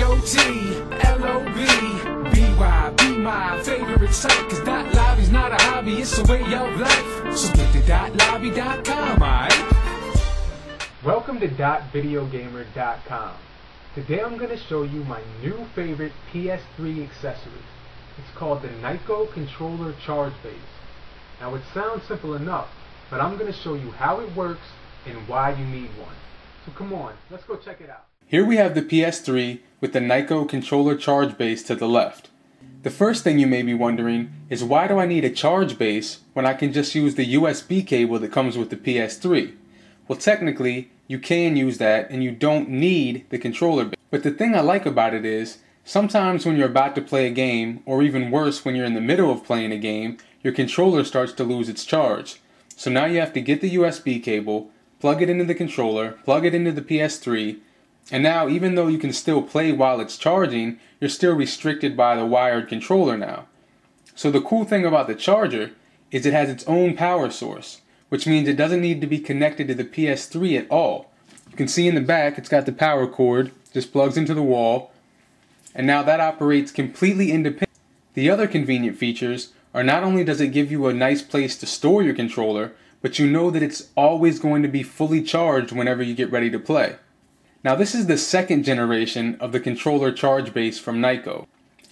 DotLobby, be my favorite site, cause DotLobby's not a hobby, it's a way of life. So get to DotLobby.com, alright? Welcome to .videogamer.com. Today I'm going to show you my new favorite PS3 accessory. It's called the Nyko controller charge base. Now it sounds simple enough, but I'm going to show you how it works and why you need one. So come on, let's go check it out. Here we have the PS3 with the Nyko controller charge base to the left. The first thing you may be wondering is, why do I need a charge base when I can just use the USB cable that comes with the PS3? Well, technically you can use that and you don't need the controller base. But the thing I like about it is, sometimes when you're about to play a game, or even worse when you're in the middle of playing a game, your controller starts to lose its charge. So now you have to get the USB cable, plug it into the controller, plug it into the PS3, and now even though you can still play while it's charging, you're still restricted by the wired controller now. So the cool thing about the charger is it has its own power source, which means it doesn't need to be connected to the PS3 at all. You can see in the back it's got the power cord, just plugs into the wall, and now that operates completely independent. The other convenient features are, not only does it give you a nice place to store your controller, but you know that it's always going to be fully charged whenever you get ready to play. Now this is the second generation of the controller charge base from Nyko.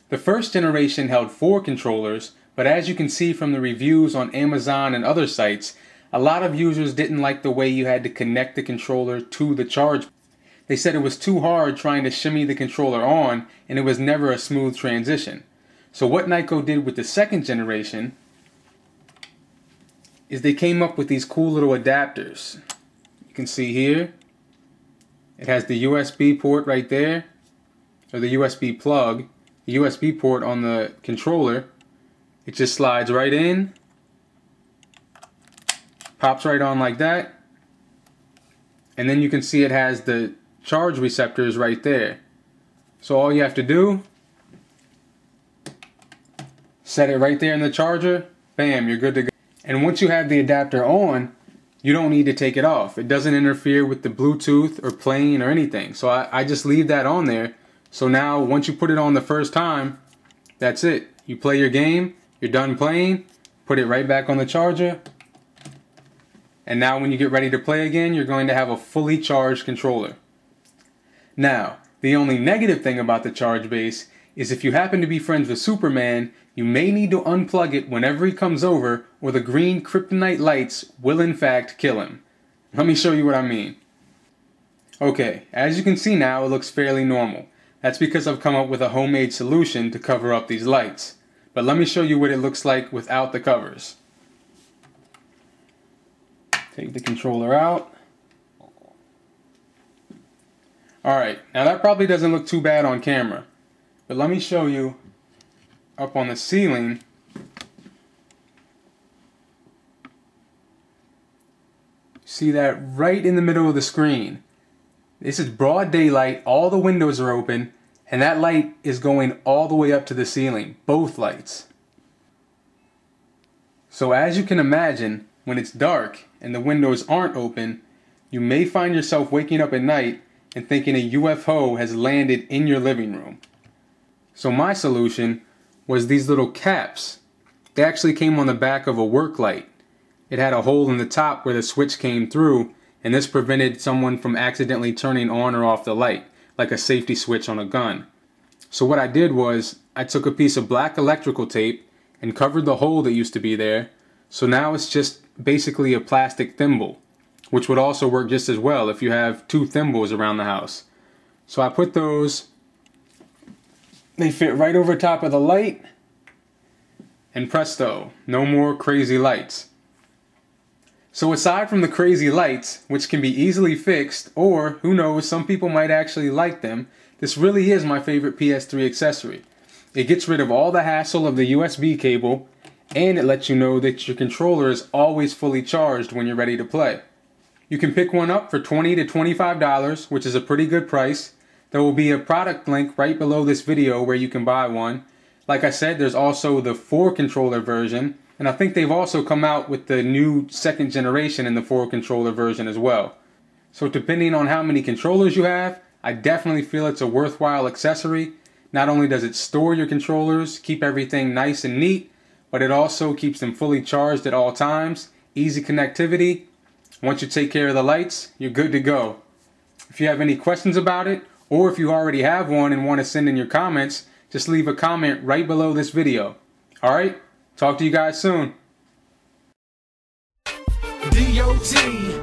The first generation held 4 controllers, but as you can see from the reviews on Amazon and other sites, a lot of users didn't like the way you had to connect the controller to the charge. They said it was too hard trying to shimmy the controller on, and it was never a smooth transition. So what Nyko did with the second generation is they came up with these cool little adapters. You can see here, it has the USB port right there, or the USB plug, the USB port on the controller. It just slides right in, pops right on like that, and then you can see it has the charge receptors right there. So all you have to do, set it right there in the charger, bam, you're good to go. And once you have the adapter on, you don't need to take it off. It doesn't interfere with the Bluetooth or playing or anything. So I just leave that on there. So now once you put it on the first time, that's it. You play your game, you're done playing, put it right back on the charger, and now when you get ready to play again, you're going to have a fully charged controller. Now, the only negative thing about the charge base is, if you happen to be friends with Superman, you may need to unplug it whenever he comes over, or the green kryptonite lights will in fact kill him. Let me show you what I mean. Okay, as you can see now, it looks fairly normal. That's because I've come up with a homemade solution to cover up these lights. But let me show you what it looks like without the covers. Take the controller out. Alright, now that probably doesn't look too bad on camera. But let me show you up on the ceiling. See that right in the middle of the screen? This is broad daylight, all the windows are open, and that light is going all the way up to the ceiling, both lights. So as you can imagine, when it's dark and the windows aren't open, you may find yourself waking up at night and thinking a UFO has landed in your living room. So my solution was these little caps. They actually came on the back of a work light. It had a hole in the top where the switch came through, and this prevented someone from accidentally turning on or off the light, like a safety switch on a gun. So what I did was, I took a piece of black electrical tape and covered the hole that used to be there, so now it's just basically a plastic thimble, which would also work just as well if you have 2 thimbles around the house. So I put those, they fit right over top of the light, and presto, no more crazy lights. So aside from the crazy lights, which can be easily fixed, or who knows, some people might actually like them, this really is my favorite PS3 accessory. It gets rid of all the hassle of the USB cable, and it lets you know that your controller is always fully charged when you're ready to play. You can pick one up for $20 to $25, which is a pretty good price. There will be a product link right below this video where you can buy one. Like I said, there's also the 4 controller version, and I think they've also come out with the new second generation in the 4 controller version as well. So depending on how many controllers you have, I definitely feel it's a worthwhile accessory. Not only does it store your controllers, keep everything nice and neat, but it also keeps them fully charged at all times. Easy connectivity. Once you take care of the lights, you're good to go. If you have any questions about it, or if you already have one and want to send in your comments, just leave a comment right below this video. Alright, talk to you guys soon.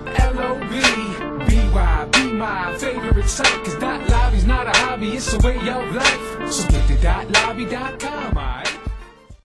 DotLobby, BY, be my favorite site, cause DotLobby's not a hobby, it's a way of life. So get to DotLobby.com.